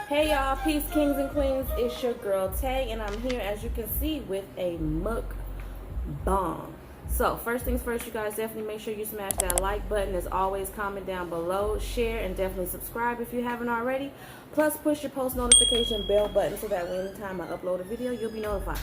Hey y'all, peace, kings and queens. It's your girl Tay, and I'm here, as you can see, with a mukbang. So first things first, you guys, definitely make sure you smash that like button. As always, comment down below, share, and definitely subscribe if you haven't already. Plus, push your post notification bell button so that anytime I upload a video, you'll be notified.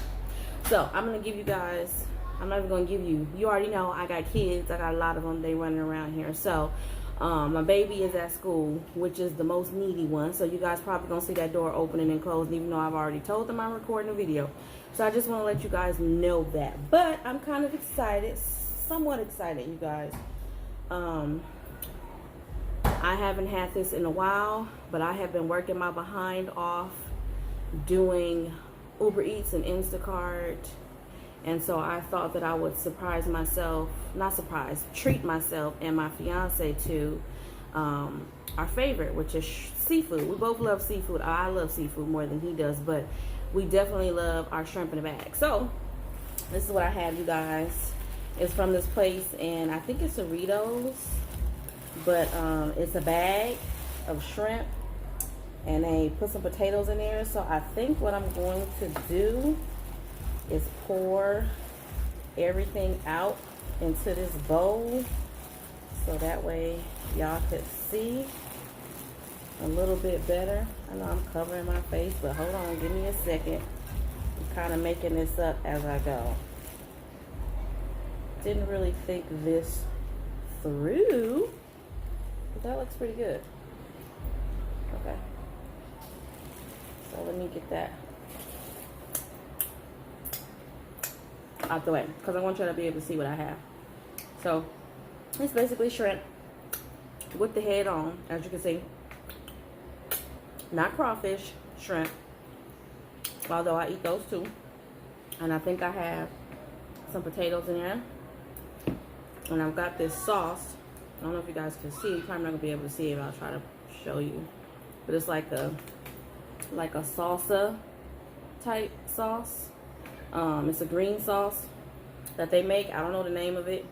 So I'm gonna give you guys. I'm not even gonna give you. You already know I got kids. I got a lot of them. They running around here. So my baby is at school, which is the most needy one. So you guys probably gonna see that door opening and closing, even though I've already told them I'm recording a video. So I just want to let you guys know that. But I'm kind of excited, somewhat excited, you guys. I haven't had this in a while, but I have been working my behind off doing Uber Eats and Instacart. And so I thought that I would surprise myself, not surprise, treat myself and my fiance to our favorite, which is seafood. We both love seafood. I love seafood more than he does, but we definitely love our shrimp in a bag. So this is what I have, you guys. It's from this place, and I think it's Cerritos, but it's a bag of shrimp, and they put some potatoes in there. So I think what I'm going to do is pour everything out into this bowl so that way y'all could see a little bit better. I know I'm covering my face, but hold on, give me a second. I'm kind of making this up as I go. Didn't really think this through, but that looks pretty good. Okay, so let me get that out the way, because I want you to be able to see what I have. So it's basically shrimp with the head on, as you can see. Not crawfish, shrimp, although I eat those too. And I think I have some potatoes in there, and I've got this sauce. I don't know if you guys can see. You're probably not gonna be able to see it, but I'll try to show you. But it's like a salsa type sauce. It's a green sauce that they make. I don't know the name of it,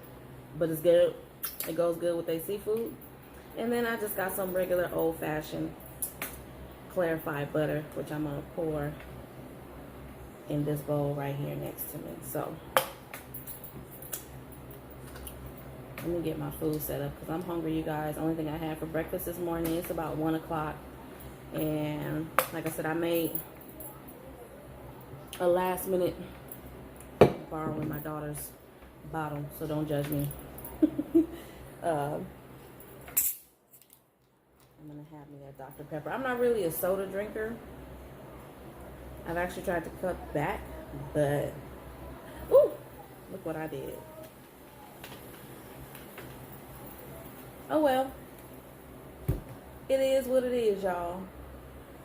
but it's good. It goes good with their seafood. And then I just got some regular old-fashioned clarified butter, which I'm gonna pour in this bowl right here next to me. So let me get my food set up, because I'm hungry, you guys. Only thing I had for breakfast this morning, it's about 1 o'clock. And like I said, I made a last minute borrowing my daughter's bottle, so don't judge me. I'm gonna have me a Dr. Pepper. I'm not really a soda drinker. I've actually tried to cut back, but ooh, look what I did. Oh well, it is what it is, y'all.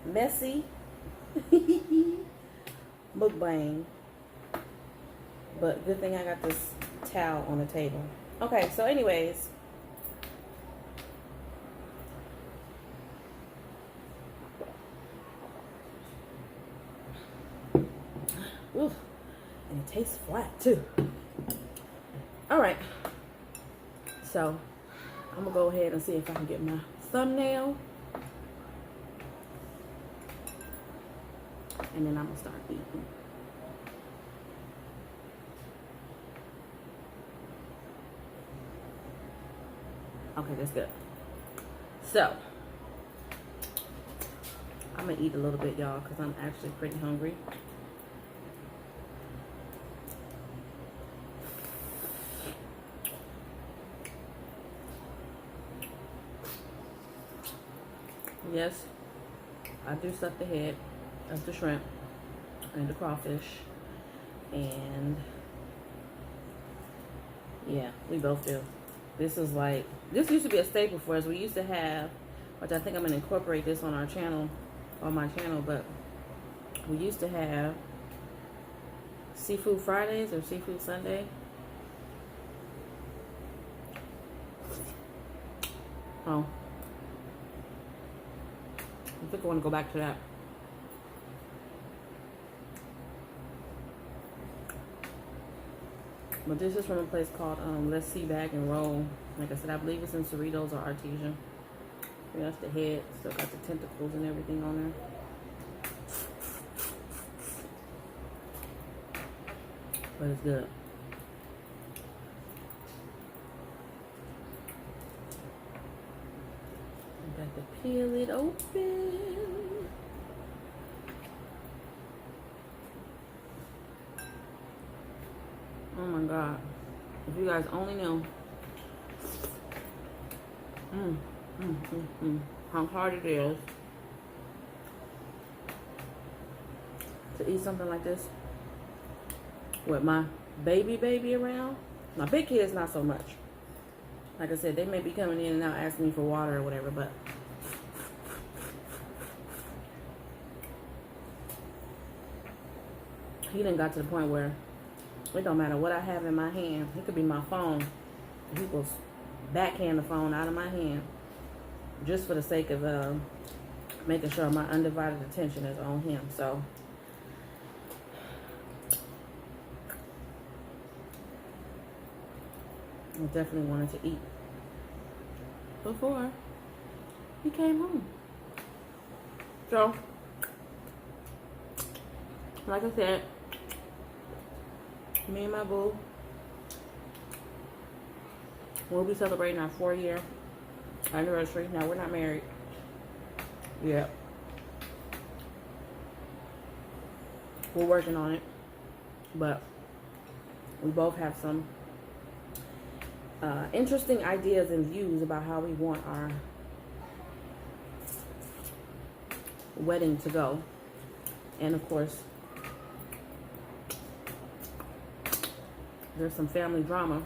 Messy mukbang, but good thing I got this towel on the table. Okay, so anyways, ooh, and it tastes flat too. All right, so I'm gonna go ahead and see if I can get my thumbnail, and then I'm gonna start eating. Okay, that's good. So I'm gonna eat a little bit, y'all, because I'm actually pretty hungry. Yes, I do suck the head of the shrimp and the crawfish, and yeah, we both do. This is like, this used to be a staple for us. We used to have, which I think I'm gonna incorporate this on our channel, on my channel, but we used to have Seafood Fridays or Seafood Sunday. Oh, I think I want to go back to that. But this is from a place called Let's See Bag and Roll. Like I said, I believe it's in Cerritos or Artesia. Yeah, that's the head. Still got the tentacles and everything on there. but it's good. I got to peel it open. Oh my God. If you guys only knew how hard it is to eat something like this with my baby around. My big kids, not so much. Like I said, they may be coming in and out asking me for water or whatever, but he done got to the point where it don't matter what I have in my hand. It could be my phone. He will backhand the phone out of my hand just for the sake of making sure my undivided attention is on him. So I definitely wanted to eat before he came home. So, like I said, me and my boo, we'll be celebrating our 4-year anniversary. Now, we're not married yet. We're working on it. But we both have some interesting ideas and views about how we want our wedding to go. And of course, there's some family drama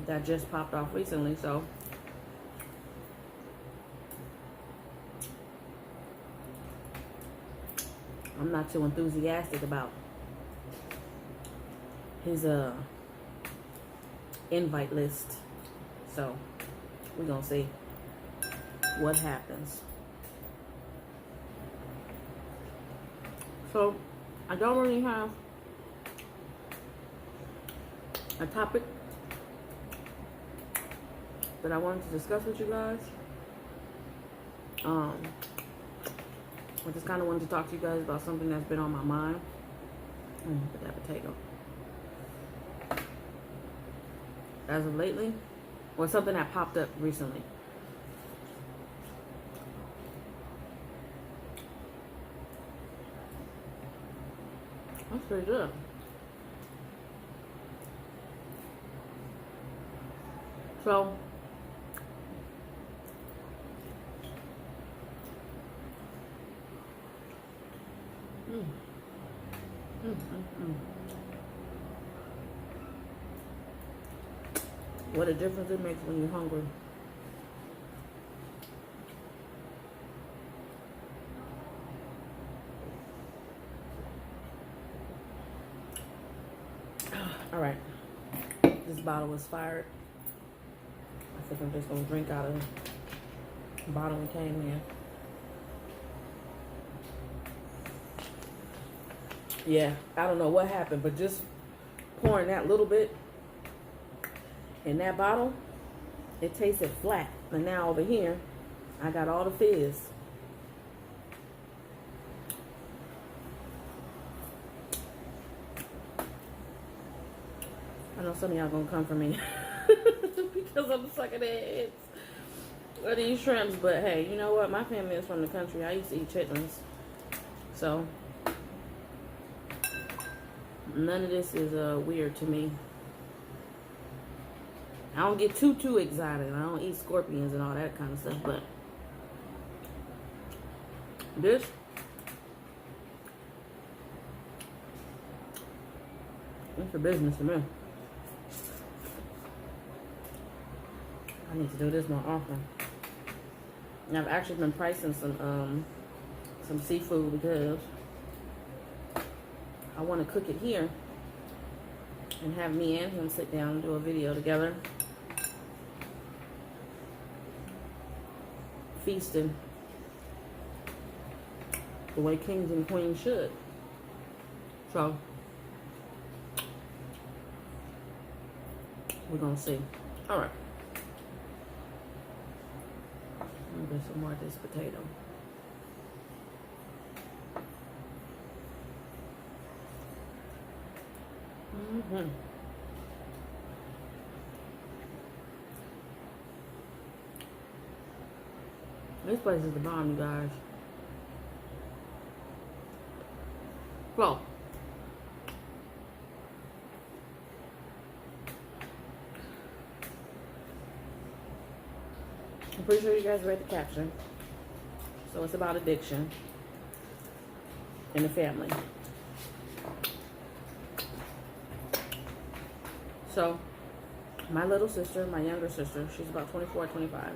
that just popped off recently, so I'm not too enthusiastic about his invite list. So we're gonna see what happens. So I don't really have a topic that I wanted to discuss with you guys. I just kind of wanted to talk to you guys about something that's been on my mind. Put that potato. As of lately, or something that popped up recently. That's pretty good. So, what a difference it makes when you're hungry. All right, this bottle is fired. I think I'm just gonna drink out of the bottle it came in. Yeah, I don't know what happened, but just pouring that little bit in that bottle, it tasted flat. And now over here, I got all the fizz. I know some of y'all gonna come for me because I'm sucking heads of these shrimps, but hey, you know what? My family is from the country. I used to eat chitlins, so none of this is weird to me. I don't get too excited. I don't eat scorpions and all that kind of stuff, but this it's for business to me. I need to do this more often. And I've actually been pricing some seafood because I want to cook it here and have me and him sit down and do a video together, feasting the way kings and queens should. So we're gonna see. All right. Get some more of this potato. Mm-hmm. This place is the bomb, you guys. Well, I'm pretty sure you guys read the caption. So it's about addiction in the family. So my little sister, my younger sister, she's about 24, 25,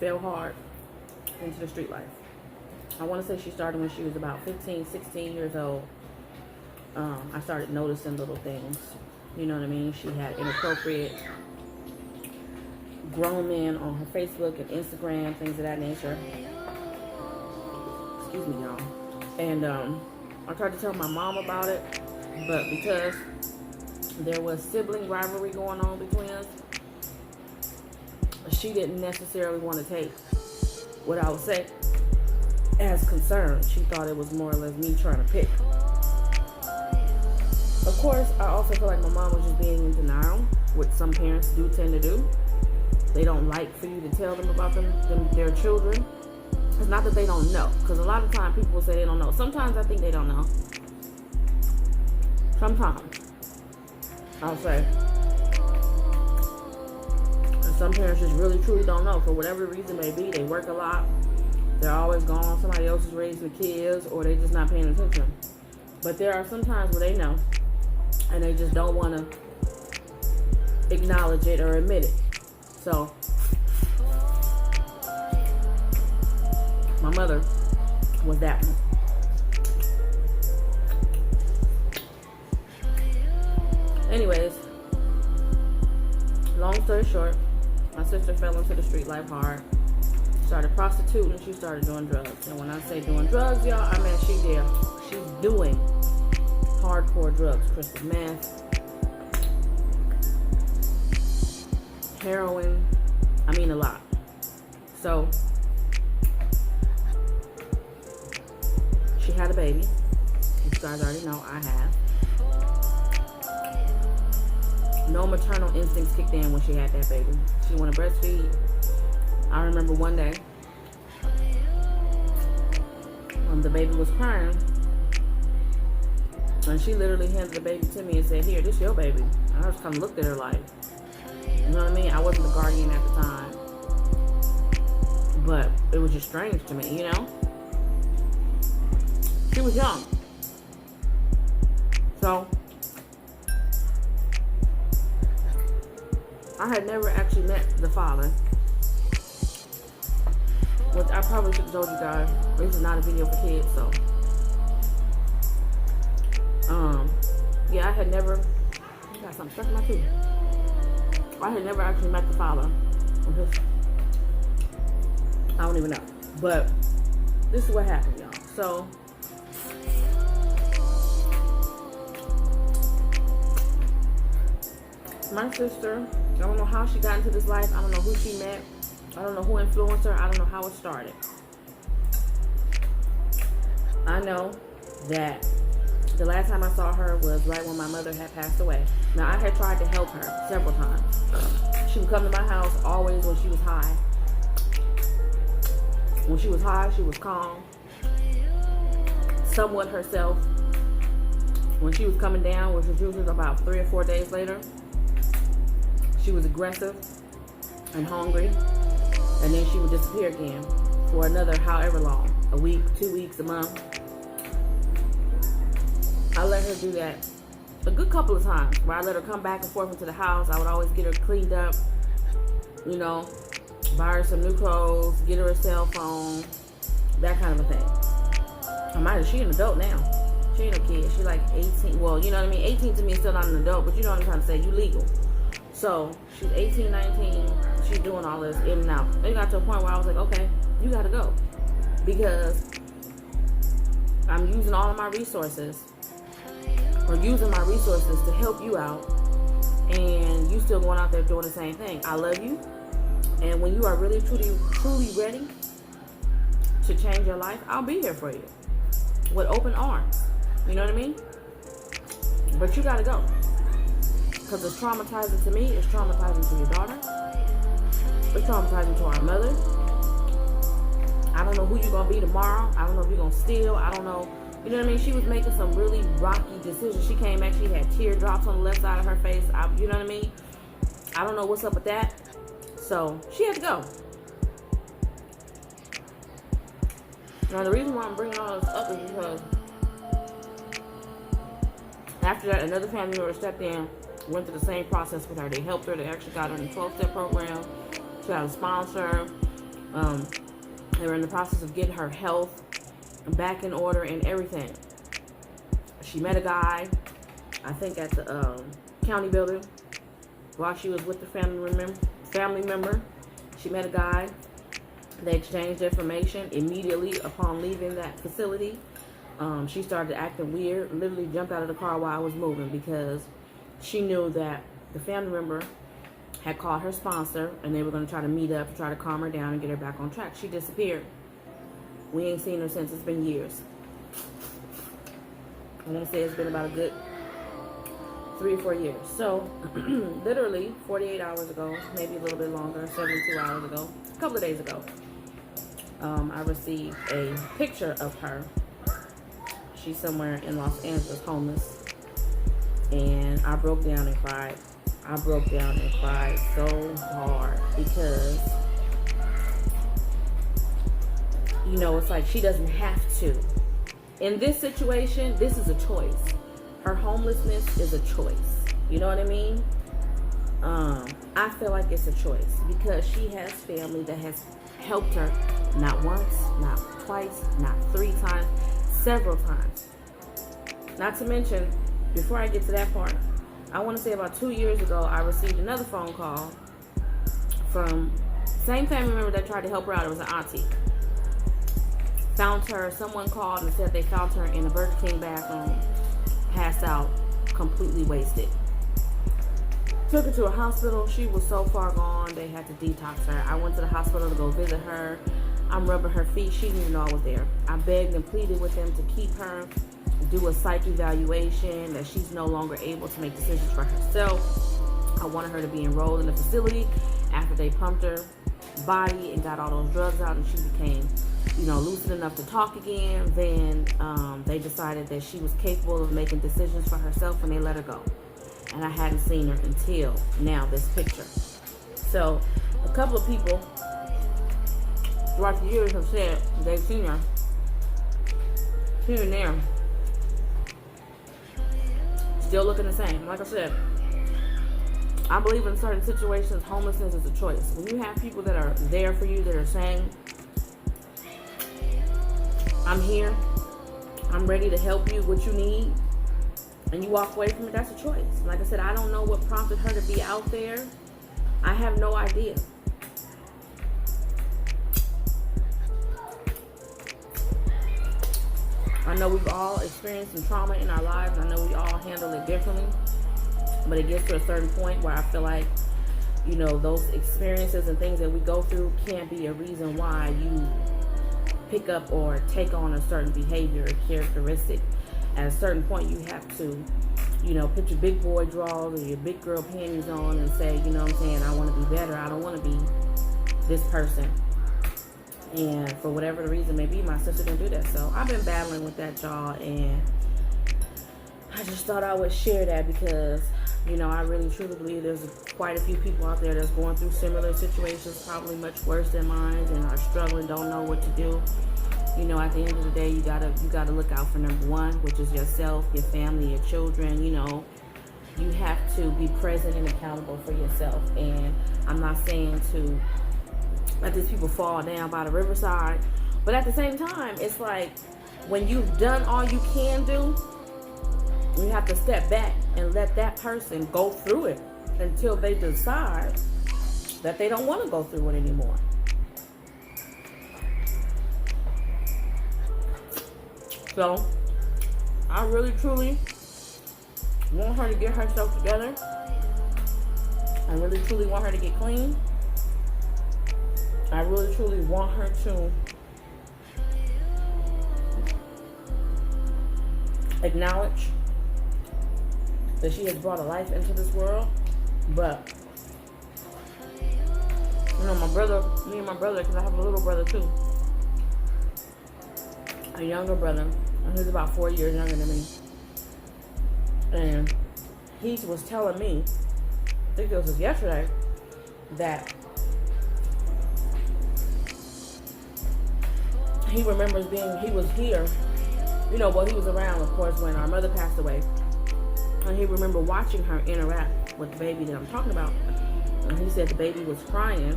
fell hard into the street life. I want to say she started when she was about 15, 16 years old. I started noticing little things. You know what I mean? She had inappropriate grown men on her Facebook and Instagram, things of that nature. Excuse me, y'all. And I tried to tell my mom about it, but because there was sibling rivalry going on between us, she didn't necessarily want to take what I would say as concern. She thought it was more or less me trying to pick. Of course, I also feel like my mom was just being in denial, which some parents do tend to do. They don't like for you to tell them about their children. It's not that they don't know, because a lot of times people will say they don't know. Sometimes I think they don't know. Sometimes I'll say. And some parents just really truly don't know. For whatever reason may be, they work a lot. They're always gone. Somebody else is raising the kids, or they're just not paying attention. But there are some times where they know, and they just don't want to acknowledge it or admit it. So my mother was that one. Anyways, long story short, my sister fell into the street life hard. Started prostituting. She started doing drugs. And when I say doing drugs, y'all, I mean she's doing hardcore drugs. Crystal meth, heroin, I mean a lot. So she had a baby. You guys already know I have. No maternal instincts kicked in when she had that baby. She wanted to breastfeed. I remember one day when the baby was crying, and she literally handed the baby to me and said, "Here, this is your baby." And I just kind of looked at her like, you know what I mean? I wasn't the guardian at the time, but it was just strange to me, you know? She was young. So I had never actually met the father, which I probably should have told you guys. This is not a video for kids, so yeah, I had never, I got something stuck in my tooth. I had never actually met the father. I don't even know. But this is what happened, y'all. So my sister, I don't know how she got into this life. I don't know who she met. I don't know who influenced her. I don't know how it started. I know that the last time I saw her was right when my mother had passed away. Now, I had tried to help her several times. She would come to my house always when she was high. When she was high, she was calm, somewhat herself. When she was coming down, which was usually about 3 or 4 days later, she was aggressive and hungry. And then she would disappear again for another however long, a week, 2 weeks, a month. I let her do that a good couple of times, where I let her come back and forth into the house. I would always get her cleaned up, you know, buy her some new clothes, get her a cell phone, that kind of a thing. She an adult now. She ain't a kid. She like 18. Well, you know what I mean? 18 to me is still not an adult, but you know what I'm trying to say. You legal. So she's 18, 19. She's doing all this in and out. It got to a point where I was like, okay, you got to go. Because I'm using all of my resources, or using my resources to help you out, and you still going out there doing the same thing. I love you. And when you are really, truly ready to change your life, I'll be here for you with open arms. You know what I mean? But you gotta go. Because it's traumatizing to me. It's traumatizing to your daughter. It's traumatizing to our mother. I don't know who you're going to be tomorrow. I don't know if you're going to steal. I don't know. You know what I mean? She was making some really rocky decisions. She came back. She had teardrops on the left side of her face. You know what I mean? I don't know what's up with that. So she had to go. Now, the reason why I'm bringing all this up is because after that, another family member stepped in, went through the same process with her. They helped her. They actually got her in the 12-step program. She had a sponsor. They were in the process of getting her health back in order and everything. She met a guy, I think at the county building, while she was with the family member. She met a guy. They exchanged information immediately upon leaving that facility. She started acting weird, literally jumped out of the car while I was moving because she knew that the family member had called her sponsor and they were going to try to meet up to try to calm her down and get her back on track. She disappeared. We ain't seen her since. It's been years. I'm going to say it's been about a good 3 or 4 years. So, literally 48 hours ago, maybe a little bit longer, 72 hours ago, a couple of days ago, I received a picture of her. She's somewhere in Los Angeles, homeless. And I broke down and cried. I broke down and cried so hard because, you know, it's like she doesn't have to. In this situation, this is a choice. Her homelessness is a choice. You know what I mean? I feel like it's a choice because she has family that has helped her not once, not twice, not 3 times, several times. Not to mention, before I get to that part, I want to say about 2 years ago, I received another phone call from same family member that tried to help her out. It was an auntie. Found her, someone called and said they found her in a Burger King bathroom, passed out, completely wasted. Took her to a hospital. She was so far gone, they had to detox her. I went to the hospital to go visit her. I'm rubbing her feet. She didn't even know I was there. I begged and pleaded with them to keep her, do a psych evaluation, that she's no longer able to make decisions for herself. I wanted her to be enrolled in the facility after they pumped her body and got all those drugs out and she became, you know, lucid enough to talk again. Then they decided that she was capable of making decisions for herself and they let her go. And I hadn't seen her until now, this picture. So a couple of people throughout the years have said they've seen her here and there. Still looking the same. Like I said, I believe in certain situations, homelessness is a choice. When you have people that are there for you, that are saying, I'm here, I'm ready to help you, what you need, and you walk away from it, that's a choice. Like I said, I don't know what prompted her to be out there. I have no idea. I know we've all experienced some trauma in our lives, and I know we all handle it differently. But it gets to a certain point where I feel like, you know, those experiences and things that we go through can't be a reason why you pick up or take on a certain behavior or characteristic. At a certain point, you have to, you know, put your big boy drawers or your big girl panties on and say, you know what I'm saying, I want to be better. I don't want to be this person. And for whatever the reason may be, my sister didn't do that. So I've been battling with that, y'all, and I just thought I would share that because, you know, I really truly believe there's quite a few people out there that's going through similar situations, probably much worse than mine, and are struggling, don't know what to do. You know, at the end of the day, you gotta look out for number one, which is yourself, your family, your children. You know, you have to be present and accountable for yourself. And I'm not saying to let these people fall down by the riverside, but at the same time, it's like when you've done all you can do, you have to step back and let that person go through it until they decide that they don't want to go through it anymore. So, I really, truly want her to get herself together. I really, truly want her to get clean. I really, truly want her to acknowledge that she has brought a life into this world. But, you know, me and my brother, because I have a little brother too, a younger brother, and he's about 4 years younger than me. And he was telling me, I think it was just yesterday, that he remembers he was here, you know, well, he was around, of course, when our mother passed away. And he remember watching her interact with the baby that I'm talking about. And he said the baby was crying.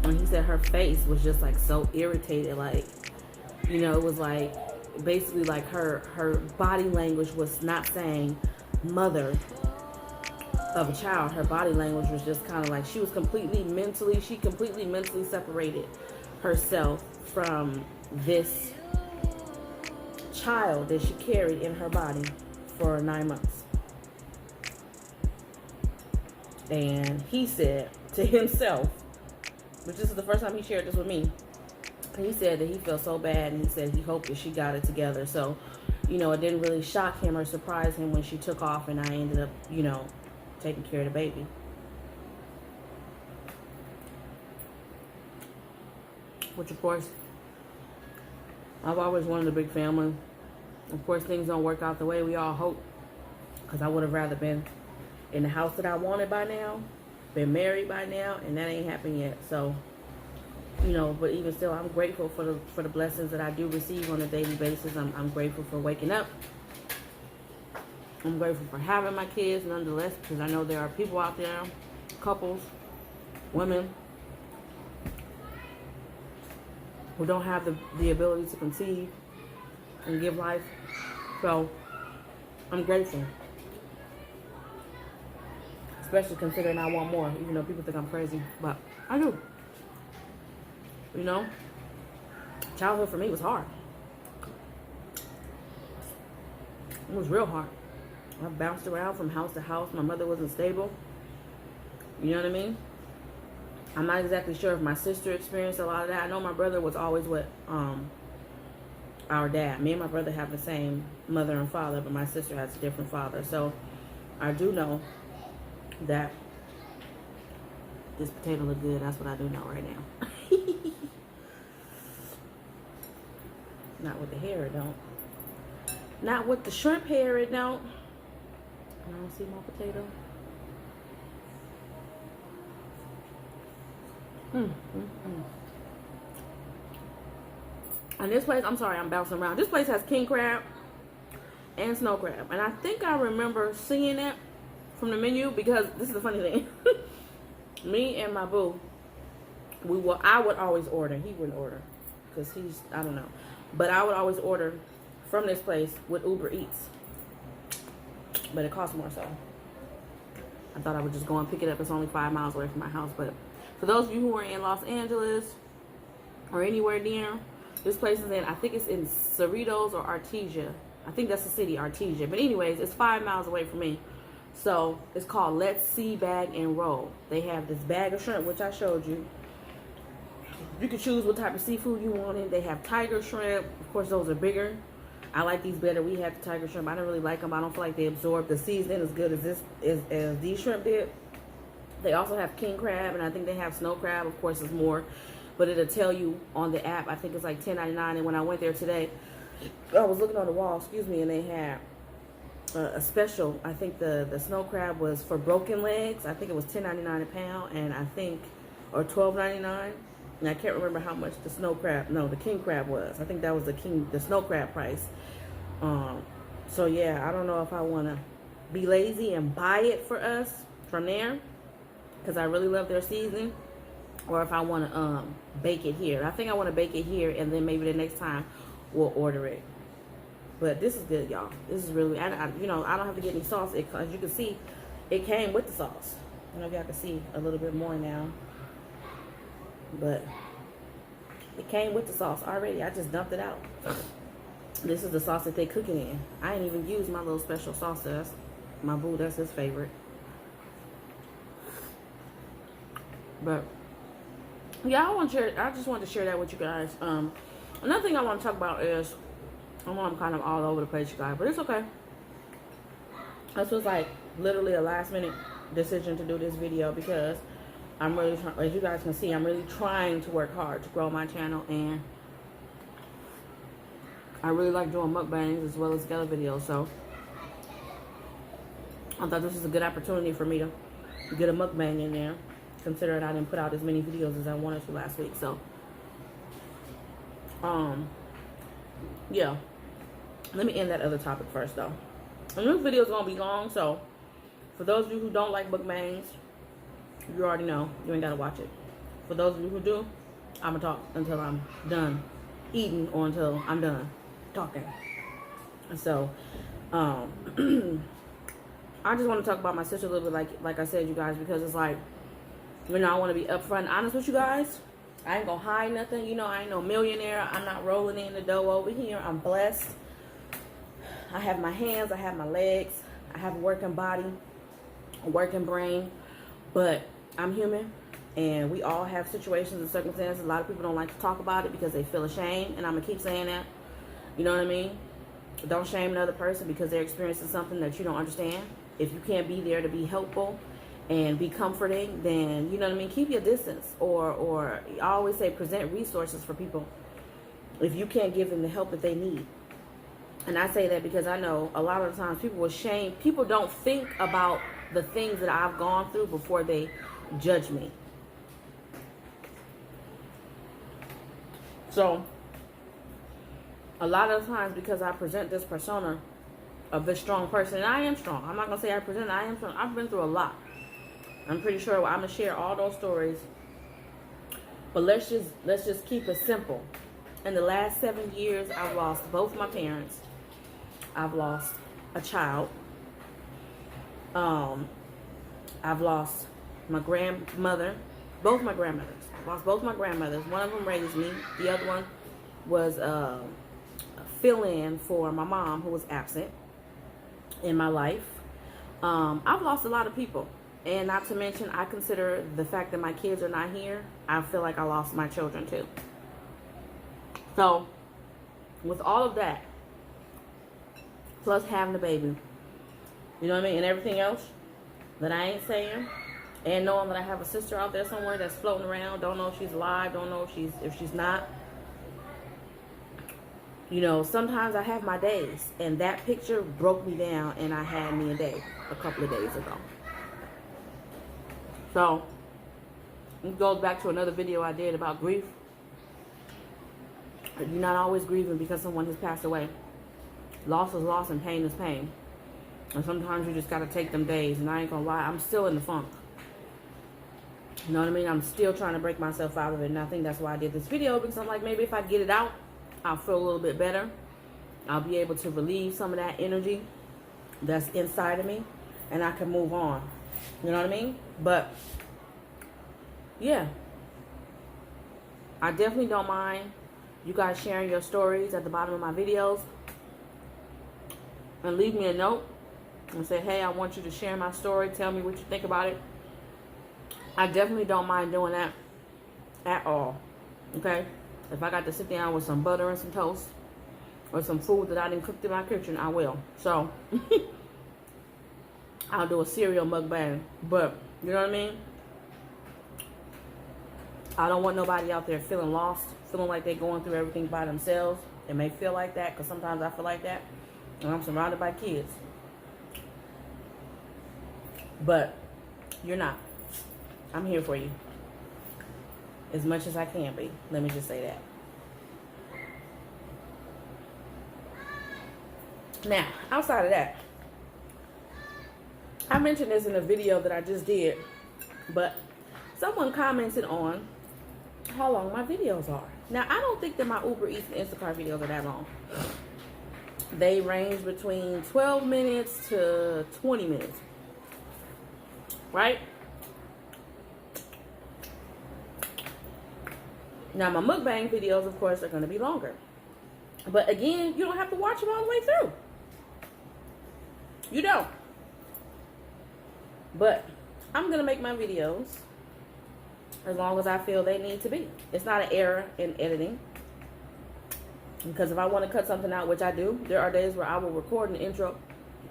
And he said her face was just like so irritated, like, you know, it was like, basically like her body language was not saying mother of a child. Her body language was just kind of like she completely mentally separated herself from this child that she carried in her body for 9 months. And he said to himself, which this is the first time he shared this with me, he said that he felt so bad, and he said he hoped that she got it together. So, you know, it didn't really shock him or surprise him when she took off, and I ended up, you know, taking care of the baby. Which, of course, I've always wanted a big family. Of course, things don't work out the way we all hope, because I would have rather been in the house that I wanted by now, been married by now, and that ain't happened yet. So, you know, but even still, I'm grateful for the blessings that I do receive on a daily basis. I'm grateful for waking up. I'm grateful for having my kids, nonetheless, because I know there are people out there, couples, women, who don't have the ability to conceive and give life. So, I'm grateful. Especially considering I want more, even though people think I'm crazy. But I do. You know? Childhood for me was hard. It was real hard. I bounced around from house to house. My mother wasn't stable. You know what I mean? I'm not exactly sure if my sister experienced a lot of that. I know my brother was always with our dad. Me and my brother have the same mother and father, but my sister has a different father. So I do know that this potato look good. That's what I do know right now. Not with the hair, it don't. Not with the shrimp hair, it don't. I don't see my potato. And this place, I'm sorry, I'm bouncing around. This place has king crab and snow crab. And I think I remember seeing it from the menu, because this is the funny thing. Me and my boo, I would always order. He wouldn't order because I don't know. But I would always order from this place with Uber Eats. But it costs more, so I thought I would just go and pick it up. It's only 5 miles away from my house. But for those of you who are in Los Angeles or anywhere near, this place is I think it's in Cerritos or Artesia. I think that's the city, Artesia. But anyways, it's 5 miles away from me. So it's called Let's See Bag and Roll. They have this bag of shrimp, which I showed you. You can choose what type of seafood you wanted. They have tiger shrimp. Of course, those are bigger. I like these better. We had the tiger shrimp. I don't really like them. I don't feel like they absorb the seasoning as good as these shrimp did. They also have king crab, and I think they have snow crab. Of course, it's more, but it'll tell you on the app. I think it's like $10.99. And when I went there today, I was looking on the wall, and they had a special. I think the snow crab was for broken legs. I think it was $10.99 a pound, and I think, or $12.99. And I can't remember how much the king crab was. I think that was the snow crab price. So yeah, I don't know if I want to be lazy and buy it for us from there, because I really love their seasoning, or if I want to bake it here. I think I want to bake it here, and then maybe the next time we'll order it. But this is good, y'all. This is really, I don't have to get any sauce. As you can see, it came with the sauce. I don't know if y'all can see a little bit more now, but it came with the sauce already. I just dumped it out. This is the sauce that they cook it in. I ain't even used my little special sauce. That's my boo. That's his favorite. But yeah, I just wanted to share that with you guys. Another thing I want to talk about is I know I'm kind of all over the place, you guys, but it's okay. This was like literally a last minute decision to do this video because I'm really trying, as you guys can see, I'm really trying to work hard to grow my channel, and I really like doing mukbangs as well as skeleton videos. So I thought this was a good opportunity for me to get a mukbang in there, considering I didn't put out as many videos as I wanted to last week. So yeah, let me end that other topic first though. And this video is gonna be long, so for those of you who don't like mukbangs, you already know you ain't gotta watch it. For those of you who do, I'm gonna talk until I'm done eating or until I'm done talking. So I just want to talk about my sister a little bit, like I said, you guys, because it's like, you know, I want to be upfront and honest with you guys. I ain't gonna hide nothing. You know, I ain't no millionaire. I'm not rolling in the dough over here. I'm blessed. I have my hands, I have my legs, I have a working body, a working brain, but I'm human, and we all have situations and circumstances. A lot of people don't like to talk about it because they feel ashamed, and I'm gonna keep saying that. You know what I mean? Don't shame another person because they're experiencing something that you don't understand. If you can't be there to be helpful and be comforting, then, you know what I mean, keep your distance. Or I always say present resources for people if you can't give them the help that they need. And I say that because I know a lot of the times people will shame. People don't think about the things that I've gone through before they judge me. So a lot of times, because I present this persona of this strong person, and I am strong. I'm not going to say I am strong. I've been through a lot. I'm pretty sure I'm going to share all those stories. But let's just keep it simple. In the last 7 years, I've lost both my parents. I've lost a child. I've lost my grandmother, both my grandmothers. Lost both my grandmothers. One of them raised me. The other one was a fill-in for my mom, who was absent in my life. I've lost a lot of people. And not to mention, I consider the fact that my kids are not here, I feel like I lost my children too. So, with all of that, plus having a baby, you know what I mean, and everything else that I ain't saying, and knowing that I have a sister out there somewhere that's floating around, don't know if she's alive, don't know if she's not. You know, sometimes I have my days, and that picture broke me down, and I had me a day a couple of days ago. So, it goes back to another video I did about grief. You're not always grieving because someone has passed away. Loss is loss and pain is pain. And sometimes you just got to take them days. And I ain't going to lie, I'm still in the funk. You know what I mean? I'm still trying to break myself out of it. And I think that's why I did this video. Because I'm like, maybe if I get it out, I'll feel a little bit better. I'll be able to relieve some of that energy that's inside of me. And I can move on. You know what I mean? But, yeah. I definitely don't mind you guys sharing your stories at the bottom of my videos. And leave me a note and say, hey, I want you to share my story. Tell me what you think about it. I definitely don't mind doing that at all. Okay? If I got to sit down with some butter and some toast or some food that I didn't cook in my kitchen, I will. So, I'll do a cereal mukbang. But, you know what I mean? I don't want nobody out there feeling lost, feeling like they're going through everything by themselves. It may feel like that, because sometimes I feel like that. And I'm surrounded by kids. But you're not. I'm here for you. As much as I can be. Let me just say that. Now, outside of that, I mentioned this in a video that I just did. But someone commented on how long my videos are. Now, I don't think that my Uber Eats and Instacart videos are that long. They range between 12 minutes to 20 minutes. Right? Now, my mukbang videos, of course, are going to be longer. But again, you don't have to watch them all the way through. You don't. But I'm going to make my videos as long as I feel they need to be. It's not an error in editing. Because if I want to cut something out, which I do, there are days where I will record an intro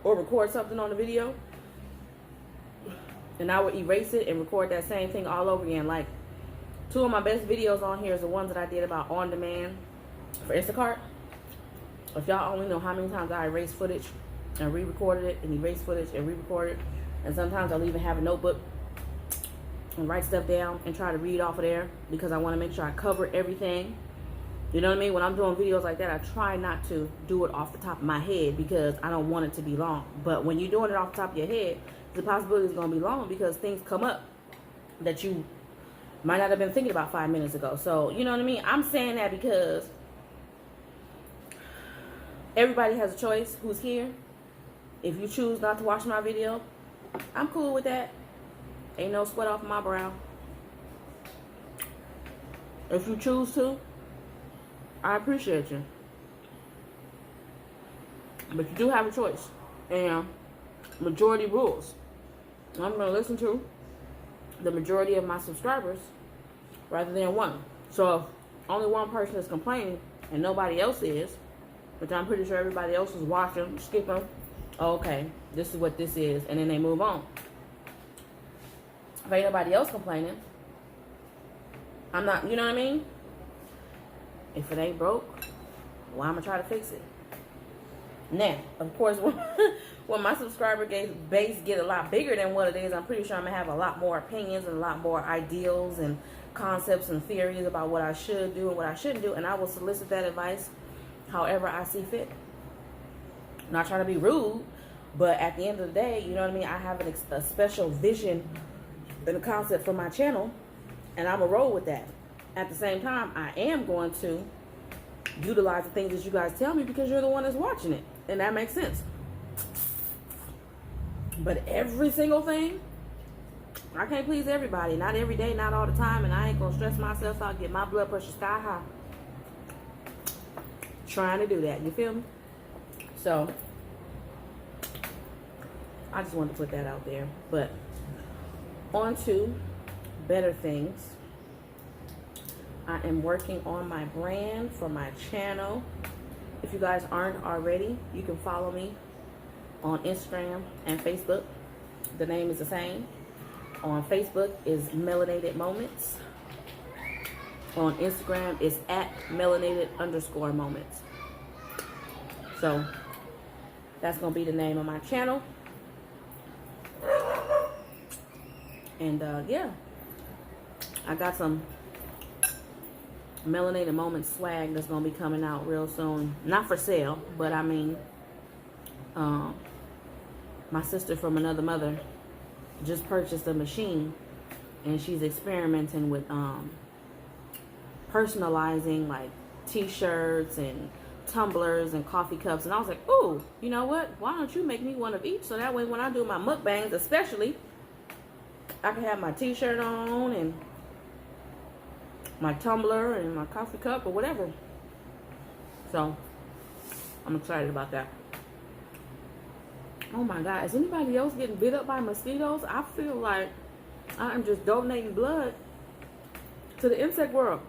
or record something on the video, and I will erase it and record that same thing all over again. Like, 2 of my best videos on here is the ones that I did about on demand for Instacart. If y'all only know how many times I erase footage and re-recorded it, and erase footage and re-recorded it, and sometimes I'll even have a notebook and write stuff down and try to read off of there because I want to make sure I cover everything. You know what I mean? When I'm doing videos like that, I try not to do it off the top of my head because I don't want it to be long. But when you're doing it off the top of your head, the possibility is going to be long because things come up that you might not have been thinking about 5 minutes ago. So, you know what I mean? I'm saying that because everybody has a choice who's here. If you choose not to watch my video, I'm cool with that. Ain't no sweat off my brow. If you choose to, I appreciate you. But you do have a choice. And majority rules. I'm going to listen to the majority of my subscribers rather than one. So if only one person is complaining and nobody else is, which I'm pretty sure everybody else is watching, skipping, okay, this is what this is, and then they move on. If ain't nobody else complaining, I'm not, you know what I mean? If it ain't broke, well, I'm going to try to fix it. Now, of course, when my subscriber base get a lot bigger than what it is, I'm pretty sure I'm going to have a lot more opinions and a lot more ideals and concepts and theories about what I should do and what I shouldn't do, and I will solicit that advice however I see fit. I'm not trying to be rude, but at the end of the day, you know what I mean? I have a special vision and a concept for my channel, and I'm going to roll with that. At the same time, I am going to utilize the things that you guys tell me because you're the one that's watching it, and that makes sense. But every single thing, I can't please everybody. Not every day, not all the time, and I ain't going to stress myself out, get my blood pressure sky high trying to do that. You feel me? So, I just wanted to put that out there. But on to better things. I am working on my brand for my channel. If you guys aren't already, you can follow me on Instagram and Facebook. The name is the same. On Facebook is Melanated Moments. On Instagram is @melanated_moments. So that's gonna be the name of my channel. And yeah, I got some Melanated Moments swag that's gonna be coming out real soon. Not for sale, but I mean, my sister from another mother just purchased a machine, and she's experimenting with personalizing like t-shirts and tumblers and coffee cups. And I was like, ooh, you know what? Why don't you make me one of each? So that way when I do my mukbangs, especially, I can have my t-shirt on and my tumbler and my coffee cup or whatever. So I'm excited about that. Oh my God, is anybody else getting bit up by mosquitoes? I feel like I'm just donating blood to the insect world.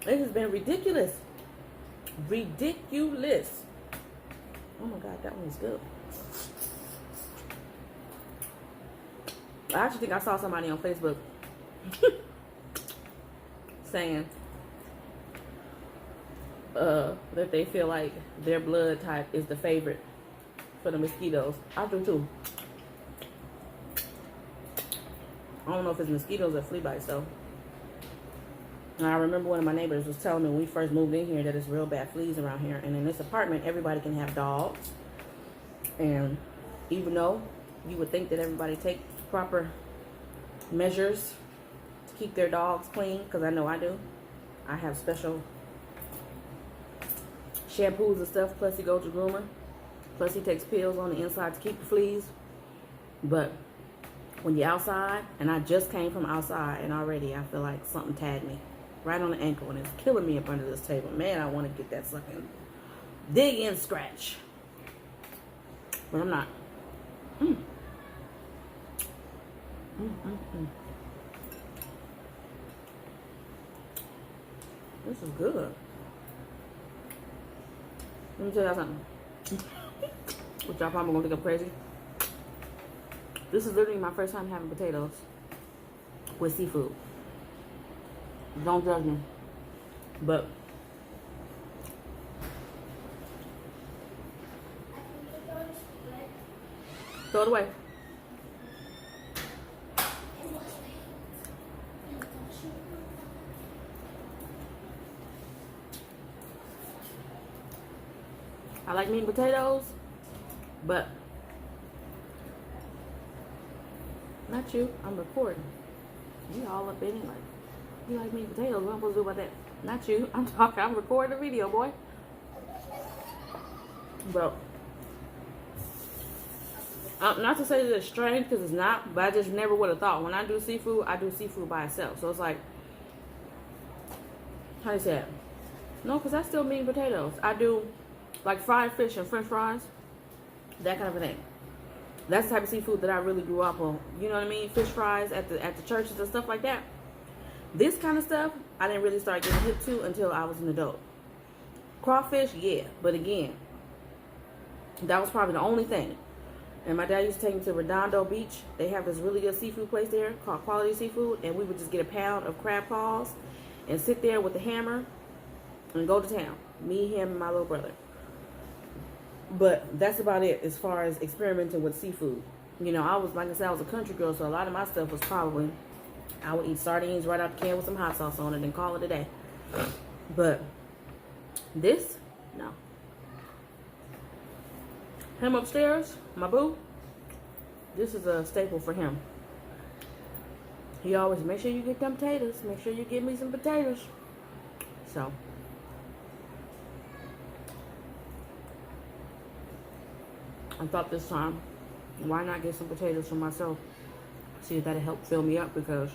It has been ridiculous. Ridiculous. Oh my God, that one is good. I actually think I saw somebody on Facebook saying that they feel like their blood type is the favorite for the mosquitoes. I do too. I don't know if it's mosquitoes or flea bites though. And I remember one of my neighbors was telling me when we first moved in here that it's real bad fleas around here. And in this apartment, everybody can have dogs. And even though you would think that everybody takes proper measures to keep their dogs clean, because I know I do. I have special shampoos and stuff, plus he goes to groomer, plus he takes pills on the inside to keep the fleas. But when you're outside, and I just came from outside, and already I feel like something tagged me right on the ankle, and it's killing me up under this table. Man, I want to get that sucking dig in scratch, but I'm not. This is good. Let me tell y'all something. Which y'all probably gonna think I'm crazy. This is literally my first time having potatoes with seafood. Don't judge me. But throw it away. I like meat and potatoes, but not you. I'm recording. You all up in it like, you like meat and potatoes. What am I supposed to do about that? Not you. I'm talking. I'm recording a video, boy. But not to say that it's strange, because it's not, but I just never would have thought. When I do seafood, I do seafood by itself. So it's like, how do you say it? No, because I still meat and potatoes. I do like fried fish and french fries, that kind of a thing. That's the type of seafood that I really grew up on. You know what I mean? Fish fries at the churches and stuff like that. This kind of stuff, I didn't really start getting hip to until I was an adult. Crawfish, yeah. But again, that was probably the only thing. And my dad used to take me to Redondo Beach. They have this really good seafood place there called Quality Seafood. And we would just get a pound of crab paws and sit there with the hammer and go to town. Me, him, and my little brother. But that's about it as far as experimenting with seafood. You know, I was, like I said, I was a country girl, so a lot of my stuff was probably, I would eat sardines right out the can with some hot sauce on it and call it a day. But this, no. Him upstairs, my boo, this is a staple for him. He always, make sure you get them potatoes. Make sure you get me some potatoes. So I thought this time, why not get some potatoes for myself? See if that'll help fill me up, because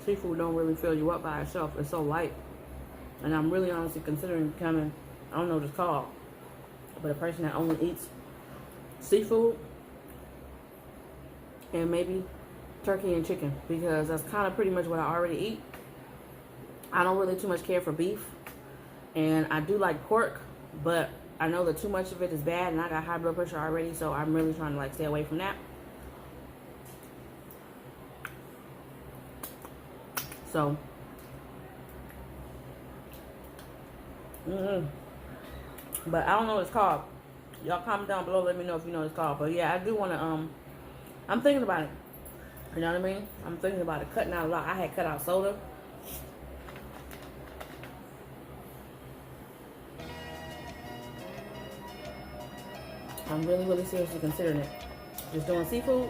seafood don't really fill you up by itself. It's so light. And I'm really honestly considering becoming, I don't know what it's called, but a person that only eats seafood and maybe turkey and chicken, because that's kind of pretty much what I already eat. I don't really too much care for beef, and I do like pork, but I know that too much of it is bad, and I got high blood pressure already, so I'm really trying to like stay away from that. So, but I don't know what it's called. Y'all comment down below, let me know if you know what it's called. But yeah, I do want to, I'm thinking about it. You know what I mean? I'm thinking about it, cutting out a lot. I had cut out soda. I'm really, really seriously considering it. Just doing seafood.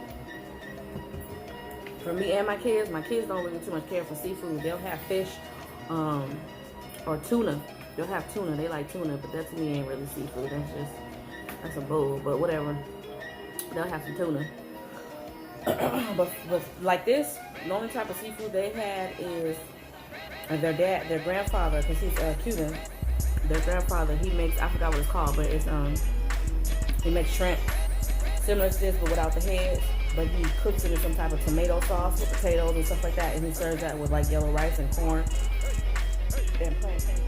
For me and my kids don't really too much care for seafood. They'll have fish, or tuna. They'll have tuna. They like tuna, but that to me ain't really seafood. That's a bowl, but whatever. They'll have some tuna. but like this, the only type of seafood they had is their grandfather, because he's Cuban. Their grandfather, he makes, I forgot what it's called, but it's he makes shrimp similar to this, but without the heads. But he cooks it in some type of tomato sauce with potatoes and stuff like that, and he serves that with like yellow rice and corn and plantain.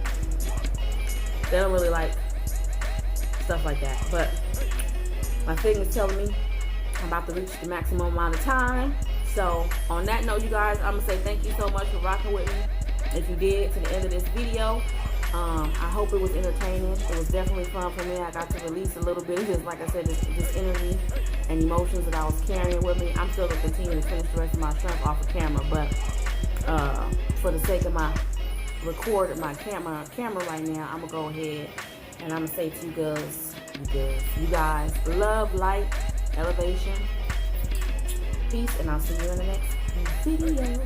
They don't really like stuff like that, but my thing is telling me I'm about to reach the maximum amount of time. So on that note, you guys, I'm gonna say thank you so much for rocking with me. If you did to the end of this video, I hope it was entertaining. It was definitely fun for me. I got to release a little bit, just like I said, this energy and emotions that I was carrying with me. I'm still gonna continue to finish the rest of my shrimp off of camera, but for the sake of my camera right now, I'm gonna go ahead and I'm gonna say to you guys, love, light, elevation, peace, and I'll see you in the next video.